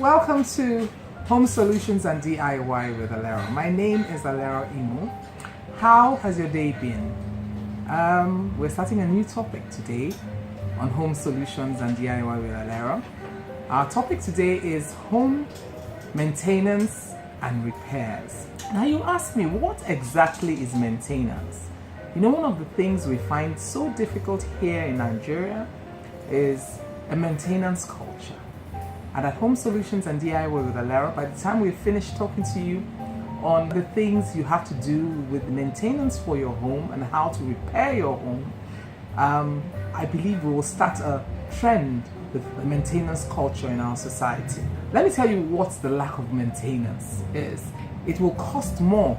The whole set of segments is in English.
Welcome to Home Solutions and DIY with Alero. My name is Alero Imo. How has your day been? We're starting a new topic today on Home Solutions and DIY with Alero. Our topic today is home maintenance and repairs. Now you ask me, what exactly is maintenance? You know, one of the things we find so difficult here in Nigeria is a maintenance culture. And at Home Solutions and DIY with Alero, by the time we finish talking to you on the things you have to do with maintenance for your home and how to repair your home, I believe we will start a trend with the maintenance culture in our society. Let me tell you what the lack of maintenance is. It will cost more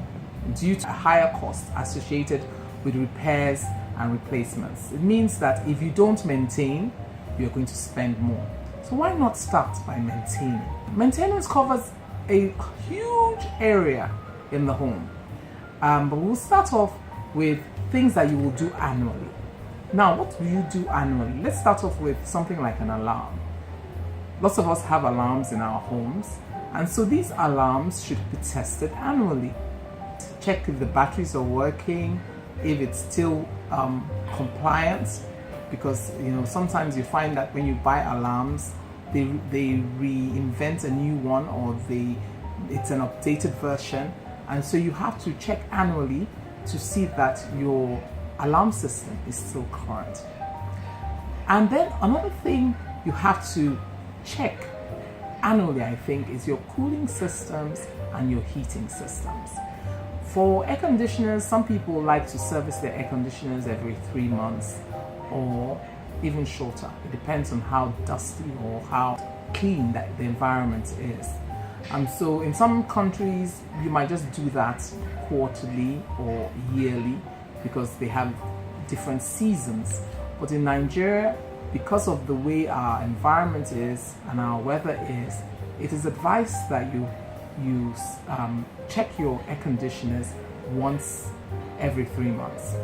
due to a higher cost associated with repairs and replacements. It means that if you don't maintain, you're going to spend more. So why not start by maintaining? Maintenance covers a huge area in the home. But we'll start off with things that you will do annually. Now, what do you do annually? Let's start off with something like an alarm. Lots of us have alarms in our homes, and so these alarms should be tested annually. Check if the batteries are working, if it's still compliant, because sometimes you find that when you buy alarms, they reinvent a new one, or it's an updated version, and so you have to check annually to see that your alarm system is still current. And then another thing you have to check annually, I think, is your cooling systems and your heating systems. For air conditioners, some people like to service their air conditioners every 3 months or even shorter. It depends on how dusty or how clean that the environment is. So in some countries, you might just do that quarterly or yearly because they have different seasons. But in Nigeria, because of the way our environment is and our weather is, it is advised that you check your air conditioners once every 3 months.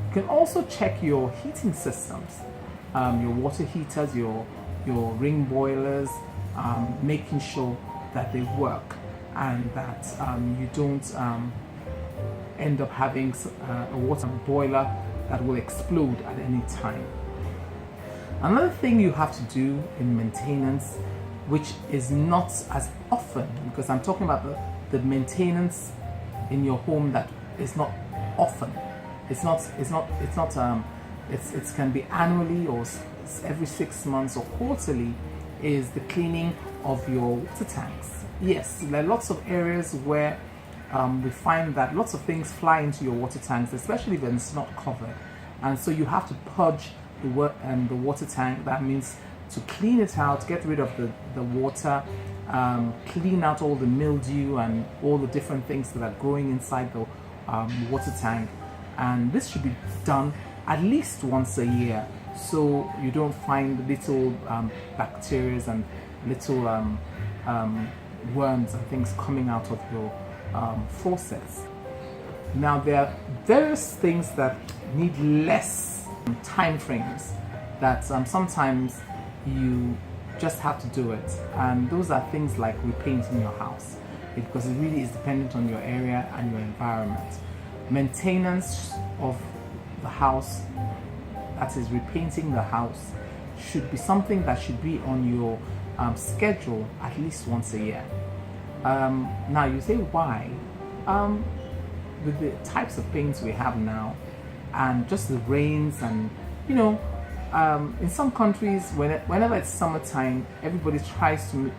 You can also check your heating systems, your water heaters, your ring boilers, making sure that they work and that you don't end up having a water boiler that will explode at any time. Another thing you have to do in maintenance, which is not as often, because I'm talking about the maintenance in your home that is not often. It can be annually or every 6 months or quarterly, is the cleaning of your water tanks. Yes, there are lots of areas where we find that lots of things fly into your water tanks, especially when it's not covered. And so you have to purge the water tank. That means to clean it out, get rid of the water, clean out all the mildew and all the different things that are growing inside the water tank. And this should be done at least once a year, so you don't find little bacteria and little worms and things coming out of your faucets. Now, there are various things that need less time frames that sometimes you just have to do it, and those are things like repainting your house, because it really is dependent on your area and your environment. Maintenance of the house, that is repainting the house, should be something that should be on your schedule at least once a year. Now you say, why? With the types of paints we have now and just the rains, and in some countries, whenever it's summertime, everybody tries to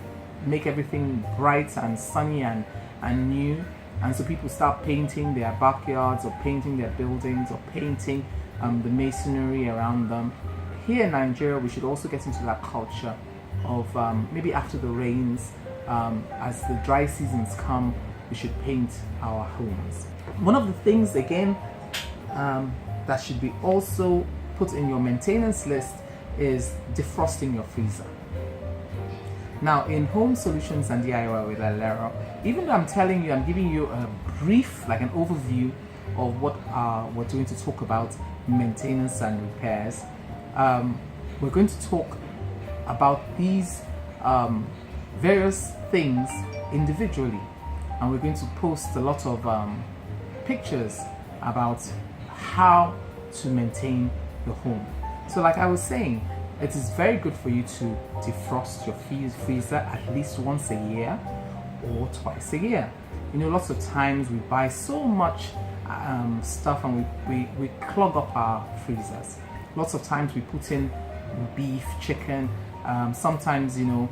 make everything bright and sunny and new. And so people start painting their backyards or painting their buildings or painting the masonry around them. Here in Nigeria, we should also get into that culture of maybe after the rains, as the dry seasons come, we should paint our homes. One of the things, again, that should be also put in your maintenance list is defrosting your freezer. Now, in Home Solutions and DIY with Alero, even though I'm giving you a brief, like an overview of what we're going to talk about, maintenance and repairs, we're going to talk about these various things individually, and we're going to post a lot of pictures about how to maintain the home. So like I was saying, it is very good for you to defrost your freezer at least once a year or twice a year. You know, lots of times we buy so much stuff and we clog up our freezers. Lots of times we put in beef, chicken, sometimes, you know,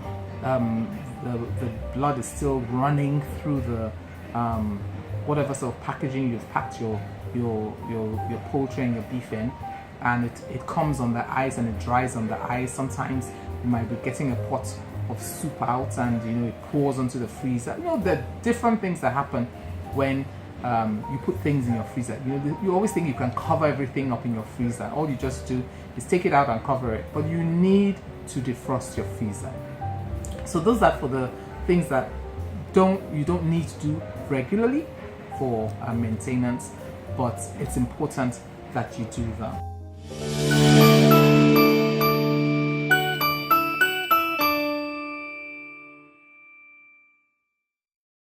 the blood is still running through the whatever sort of packaging you've packed your poultry and your beef in, and it comes on the ice and it dries on the ice. Sometimes you might be getting a pot of soup out and, you know, it pours onto the freezer. You know, there are different things that happen when you put things in your freezer. You know, you always think you can cover everything up in your freezer. All you just do is take it out and cover it, but you need to defrost your freezer. So those are for the things that you don't need to do regularly for maintenance, but it's important that you do them.